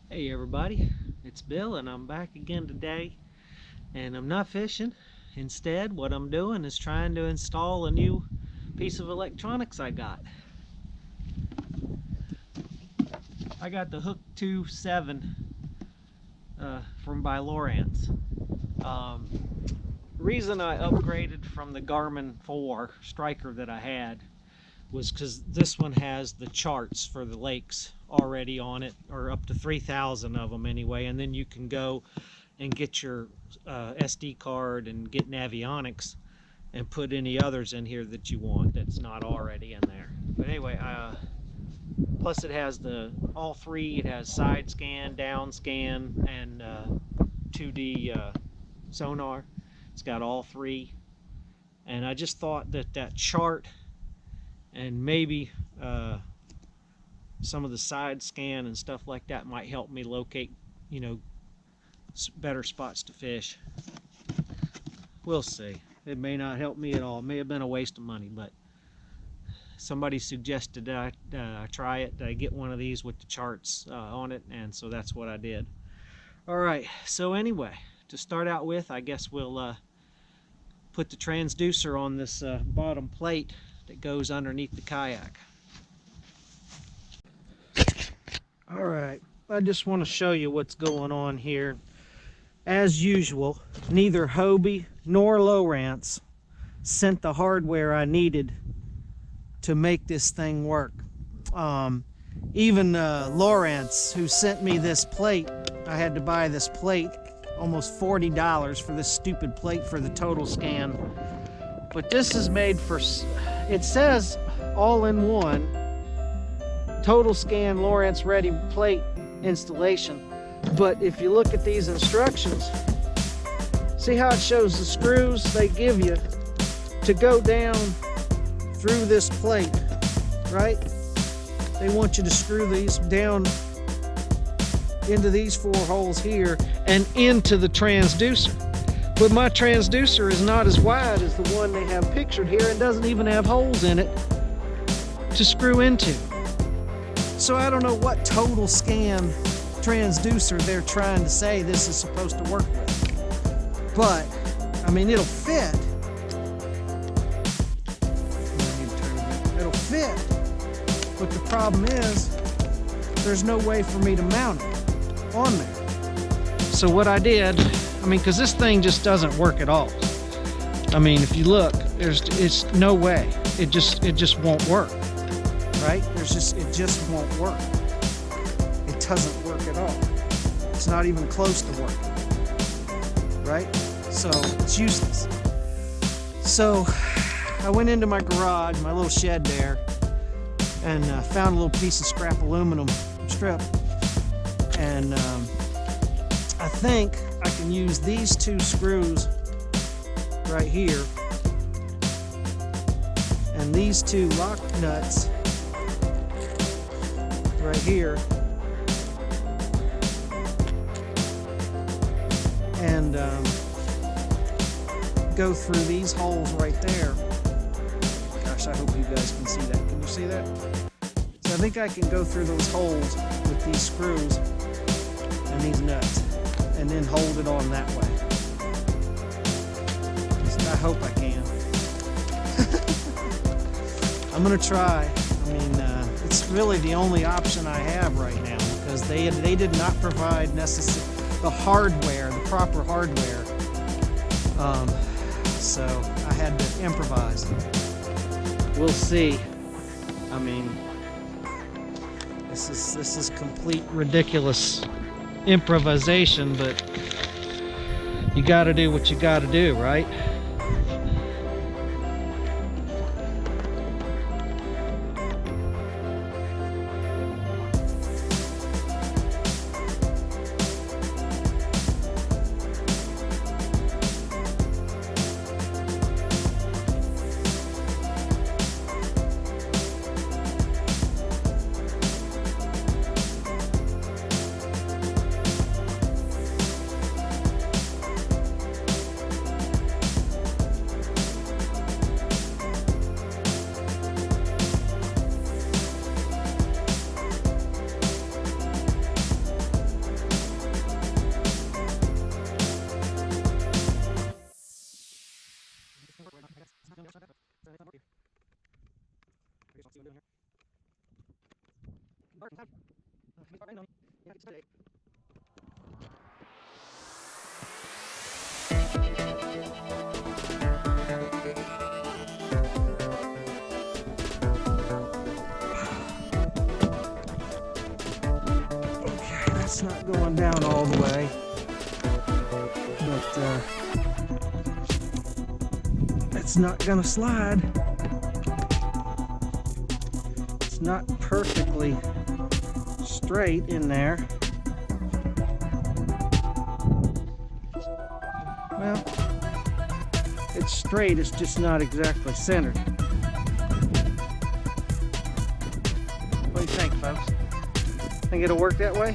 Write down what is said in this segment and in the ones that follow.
Hey everybody, it's Bill and I'm back again today, and I'm not fishing. Instead, what I'm doing is trying to install a new piece of electronics I got. I got the Hook2-7 from by Lowrance. Reason I upgraded from the Garmin 4 Striker that I had was because this one has the charts for the lakes already on it, or up to 3,000 of them anyway, and then you can go and get your SD card and get Navionics and put any others in here that you want that's not already in there. But anyway, plus it has all three. It has side scan, down scan, and 2D sonar. It's got all three, and I just thought that chart and maybe some of the side scan and stuff like that might help me locate, better spots to fish. We'll see. It may not help me at all. It may have been a waste of money, but somebody suggested that I try it, that I get one of these with the charts on it, and so that's what I did. All right, so anyway, to start out with, I guess we'll put the transducer on this bottom plate that goes underneath the kayak. All right, I just want to show you what's going on here. As usual, neither Hobie nor Lowrance sent the hardware I needed to make this thing work. Even Lowrance, who sent me this plate, I had to buy this plate, almost $40 for this stupid plate for the total scan. But this is made for, it says all-in-one total scan Lowrance ready plate installation. But if you look at these instructions, see how it shows the screws they give you to go down through this plate, right? They want you to screw these down into these 4 holes here and into the transducer. But my transducer is not as wide as the one they have pictured here and doesn't even have holes in it to screw into. So I don't know what total scan transducer they're trying to say this is supposed to work with. But, I mean, it'll fit. It'll fit. But the problem is, there's no way for me to mount it on there. So what I did, because this thing just doesn't work at all. I mean, if you look, it's no way. It just won't work. Right? It just won't work. It doesn't work at all. It's not even close to working. Right? So it's useless. So I went into my garage, my little shed there, and found a little piece of scrap aluminum strip. And I think I can use these 2 screws right here and these 2 lock nuts right here, and go through these holes right there. Gosh, I hope you guys can see that. Can you see that? So I think I can go through those holes with these screws and these nuts and then hold it on that way. So I hope I can. I'm gonna try. It's really the only option I have right now, because they did not provide the hardware, the proper hardware. So I had to improvise. We'll see. This is complete ridiculous improvisation, but you got to do what you got to do, right? Okay, that's not going down all the way, but it's not gonna slide. It's not perfectly straight in there. Well, it's straight, it's just not exactly centered. What do you think, folks? Think it'll work that way?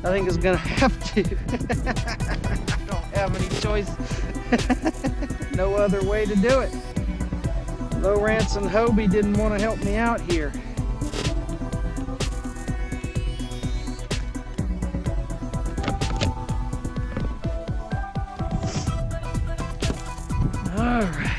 I think it's gonna have to. I don't have any choice. No other way to do it. Lowrance and Hobie didn't want to help me out here. All right.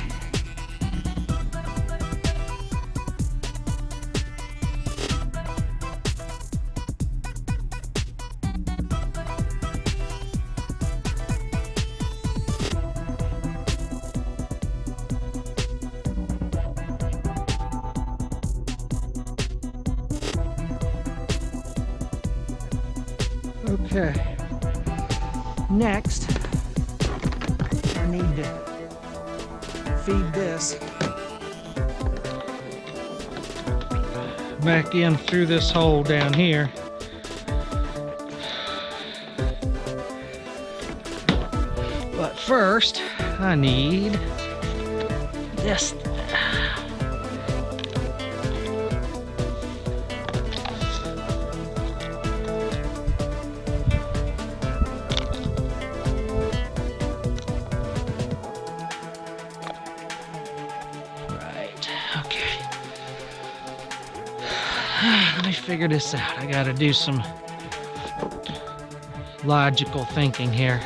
Okay, next I need to feed this back in through this hole down here. But first I need this. Let me figure this out. I gotta do some logical thinking here.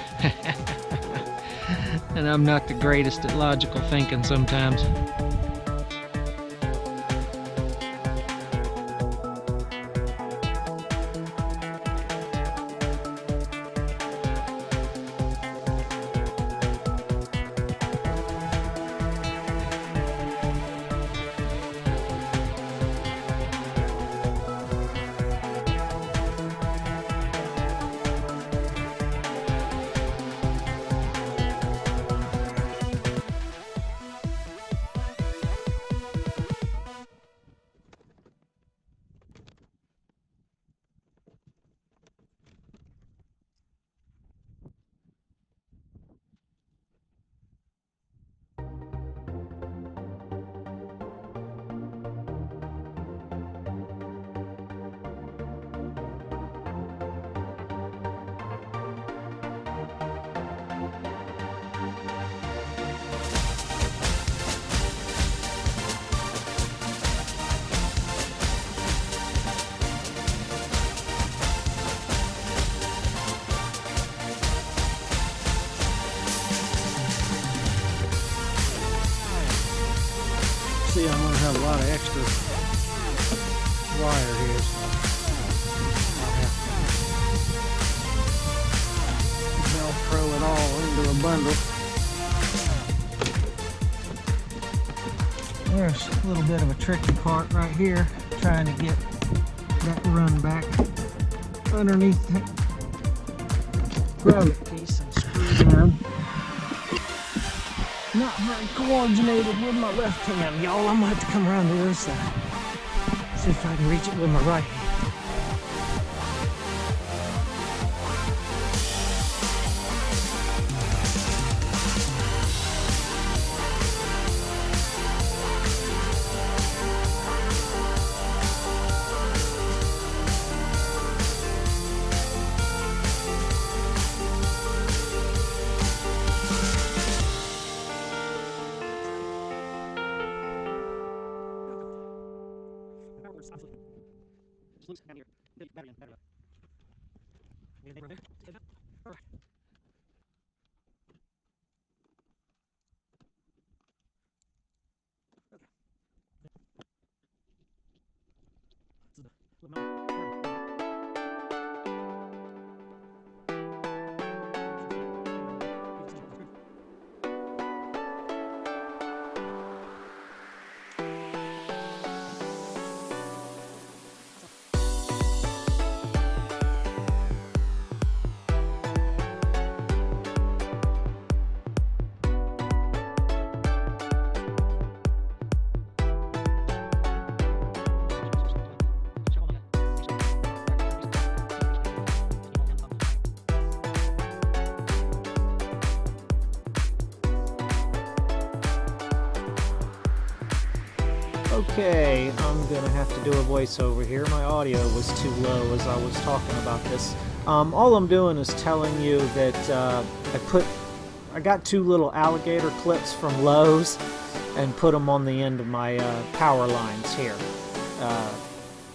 And I'm not the greatest at logical thinking sometimes. See, I'm going to have a lot of extra wire here, so I'll have to Velcro it all into a bundle. There's a little bit of a tricky part right here, trying to get that run back underneath that grommet piece and screw down. Not very coordinated with my left hand, y'all. I'm gonna have to come around to the other side. See if I can reach it with my right hand. Okay, I'm gonna have to do a voiceover here. My audio was too low as I was talking about this. All I'm doing is telling you that I got 2 little alligator clips from Lowe's and put them on the end of my power lines here.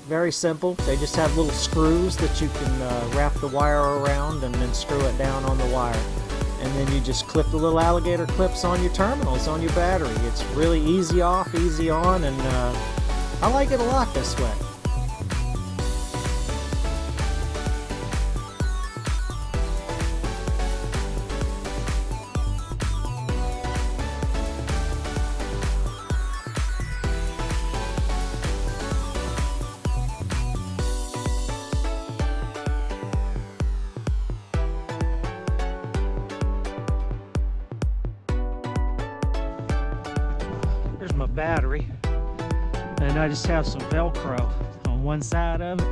Very simple. They just have little screws that you can wrap the wire around and then screw it down on the wire. And then you just clip the little alligator clips on your terminals, on your battery. It's really easy off, easy on, and I like it a lot this way. Here's my battery, and I just have some Velcro on one side of it,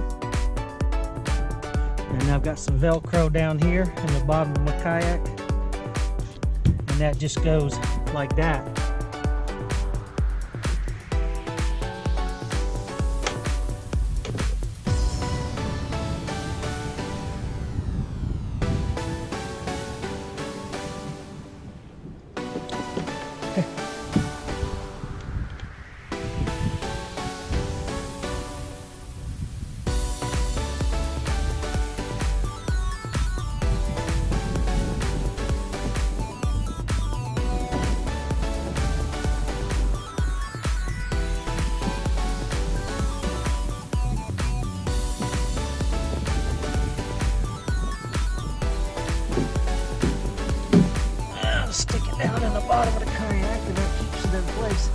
and I've got some Velcro down here in the bottom of my kayak, and that just goes like that. Stick it down in the bottom of the kayak, and that keeps it in place.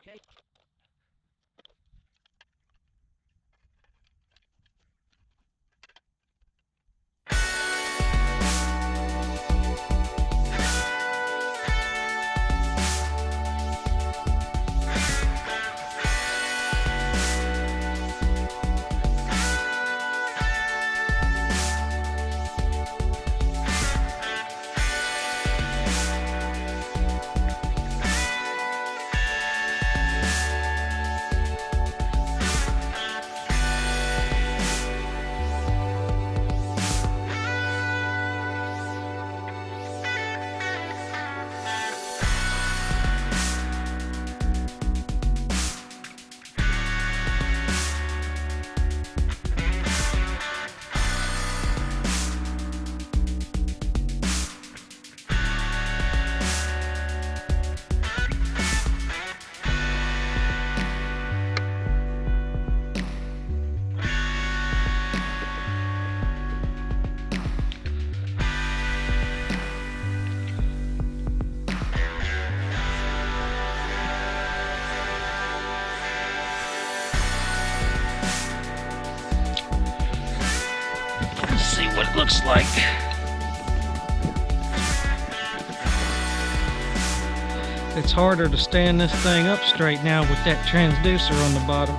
Okay. See what it looks like. It's harder to stand this thing up straight now with that transducer on the bottom.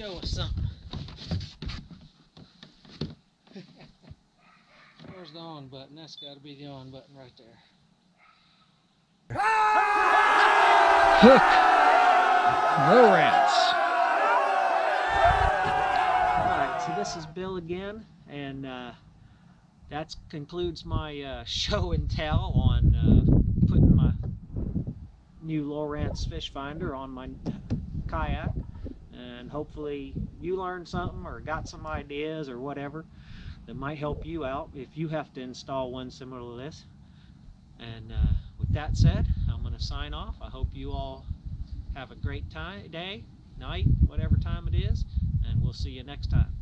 show us something. Where's the on button? That's got to be the on button right there. Hook. Lowrance. Alright, so this is Bill again, and that concludes my show and tell on putting my new Lowrance fish finder on my kayak. And hopefully you learned something or got some ideas or whatever that might help you out if you have to install one similar to this. And with that said, I'm going to sign off. I hope you all have a great day, night, whatever time it is, and we'll see you next time.